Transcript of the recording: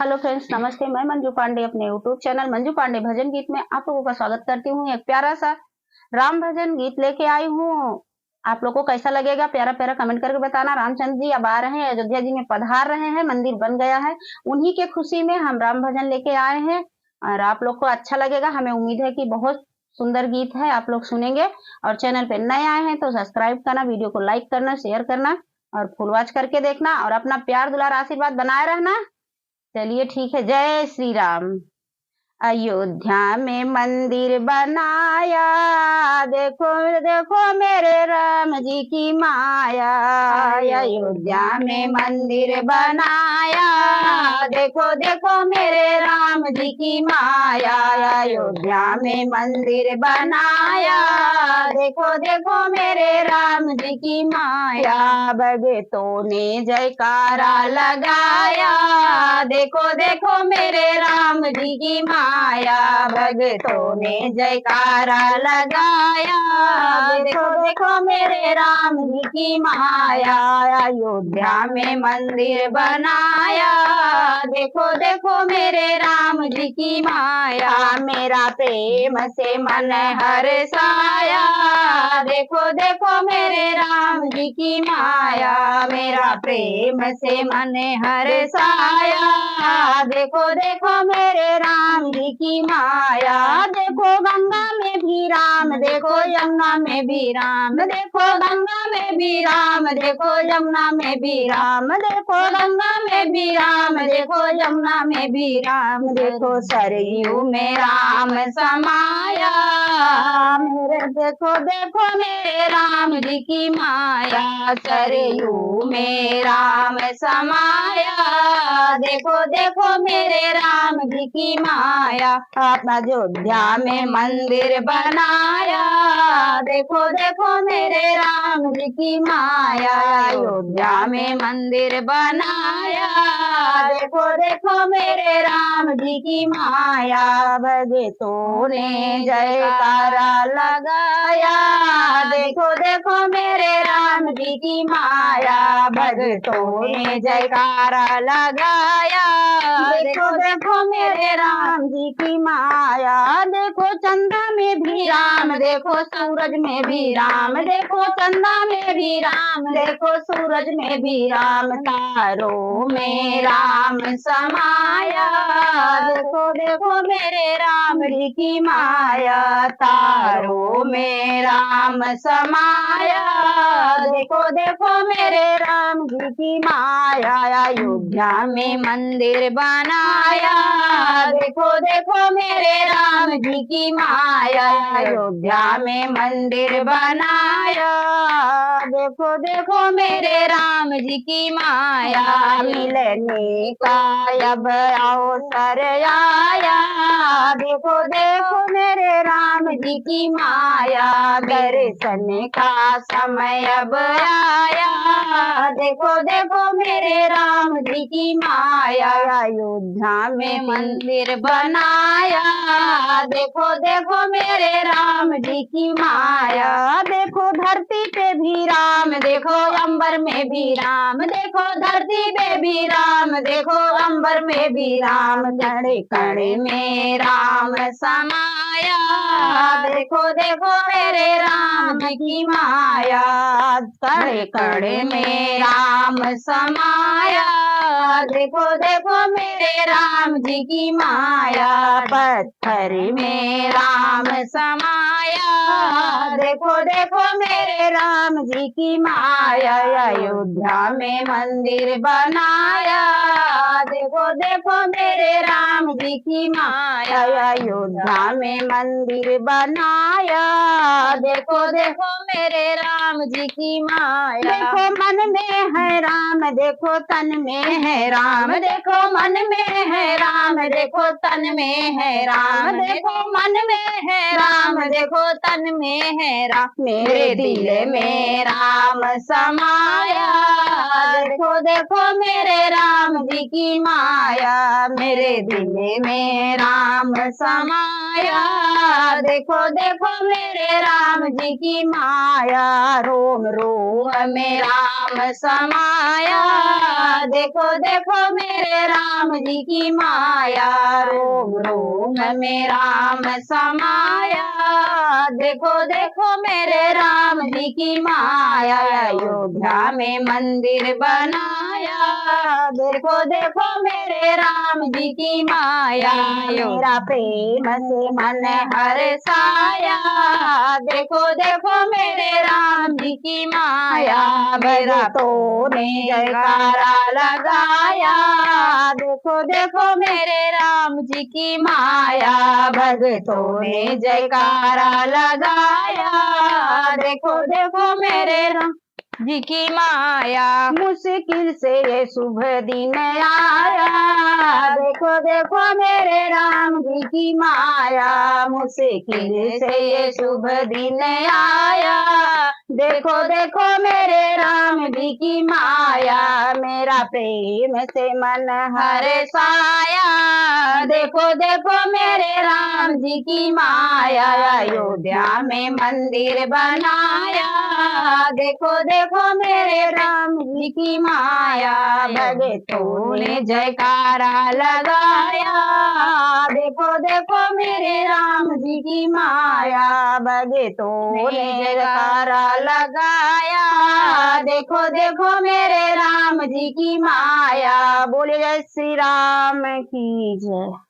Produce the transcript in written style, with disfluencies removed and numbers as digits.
Hello friends, नमस्ते। मैं मंजू पांडे अपने यूट्यूब चैनल मंजू पांडे भजन गीत में आप लोगों का स्वागत करती हूँ। एक प्यारा सा राम भजन गीत लेके आई हूँ। आप लोगों को कैसा लगेगा प्यारा प्यारा कमेंट करके बताना। रामचंद्र जी अब आ रहे हैं, अयोध्या जी में पधार रहे हैं, मंदिर बन गया है। उन्हीं के खुशी में हम राम भजन लेके आए हैं और आप लोग को अच्छा लगेगा। हमें उम्मीद है कि बहुत सुंदर गीत है, आप लोग सुनेंगे। और चैनल पे नए आए हैं तो सब्सक्राइब करना, वीडियो को लाइक करना, शेयर करना और फुल वॉच करके देखना और अपना प्यार दुलार आशीर्वाद बनाए रहना। चलिए ठीक है। जय श्री राम। अयोध्या में मंदिर बनाया, देखो देखो मेरे राम जी की माया। अयोध्या में मंदिर बनाया, देखो देखो मेरे राम जी की माया। अयोध्या में मंदिर बनाया, देखो देखो मेरे राम जी की माया। भगतों ने जयकारा लगाया, देखो देखो मेरे राम जी की माया। भगतों ने जयकारा लगाया, देखो देखो मेरे राम जी की माया। अयोध्या में मंदिर बनाया, देखो देखो मेरे राम जी की माया। मेरा प्रेम से मन हर्षाया, देखो देखो मेरे राम जी की माया। मेरा प्रेम से मन हर्षाया, देखो देखो मेरे राम जी की माया। देखो गंगा में भी राम, देखो यमुना में भी राम, देखो गंगा में भी राम, देखो यमुना में भी राम, देखो गंगा में भी राम, देखो यमुना में भी राम। देखो सरयू में राम समाया, मेरे देखो देखो मेरे राम जी की माया। सरयू में राम समाया, देखो देखो मेरे राम जी की माया। अयोध्या में मंदिर बनाया, देखो देखो मेरे राम जी की माया। अयोध्या में मंदिर बनाया, देखो देखो मेरे राम जी की माया। भगतों ने जयकारा लगाया, देखो देखो मेरे राम जी की माया। भगतों ने जयकारा लगाया, देखो देखो मेरे राम जी की माया। देखो चंदा में भी राम, देखो सूरज में भी राम, देखो चंदा में भी राम, देखो सूरज में भी राम। तारों में राम समाया, देखो देखो मेरे राम जी की माया। तारों में राम समाया, देखो देखो मेरे राम जी की माया। अयोध्या में मंदिर बनाया, देखो देखो मेरे राम जी की माया। अयोध्या में मंदिर बनाया, देखो देखो मेरे राम जी की माया। मिलने का अब अवसर आया, देखो देखो मेरे राम जी की माया। दर्शन का समय अब आया, देखो देखो मेरे राम जी की माया। अयोध्या में मंदिर बनाया, देखो देखो मेरे राम जी की माया। देखो धरती पे भी राम, देखो अंबर में भी राम, देखो धरती पे भी राम, देखो अंबर में भी राम। कड़े कड़े में राम समाया, देखो देखो मेरे राम की माया। कड़े कड़े में राम समाया, देखो देखो मेरे राम जी की माया। पत्थर में राम समाया, देखो देखो मेरे राम जी की माया। अयोध्या में मंदिर बनाया, देखो देखो मेरे राम जी की माया। अयोध्या में मंदिर बनाया, देखो देखो मेरे राम जी की माया। देखो मन में है राम, देखो तन में है राम, देखो मन में है राम, देखो तन में है राम, देखो मन में है राम, देखो तन में है राम। मेरे दिल में राम समाया, देखो देखो मेरे राम जी की माया। माया, मेरे दिल में राम समाया। देखो देखो मेरे राम जी की माया, रोम रोम में राम समाया। देखो देखो मेरे राम जी की माया, रोम रोम में राम समाया। देखो देखो मेरे राम जी की माया, अयोध्या में मंदिर बनाया। देखो देखो मेरे राम जी की माया, मेरा प्रेम से मन हर्षाया। देखो देखो मेरे राम जी की माया, मेरा तो ने जयकारा लगाया। देखो देखो मेरे राम जी की माया, भक्तों ने जयकारा लगाया। देखो देखो मेरे राम जी की माया, मुश्किल से ये शुभ दिन आया। देखो देखो मेरे राम जी की माया, मुश्किल से ये शुभ दिन आया। देखो देखो मेरे राम जी की माया, मेरा प्रेम से मन हर्षाया। देखो देखो मेरे राम जी की माया, अयोध्या में मंदिर बनाया। देखो देखो मेरे राम जी की माया, भक्तों ने जयकारा लगाया। देखो देखो मेरे राम जी की माया, भक्तों ने जयकारा लगाया। देखो देखो मेरे राम जी की माया। बोले जय श्री राम की जय।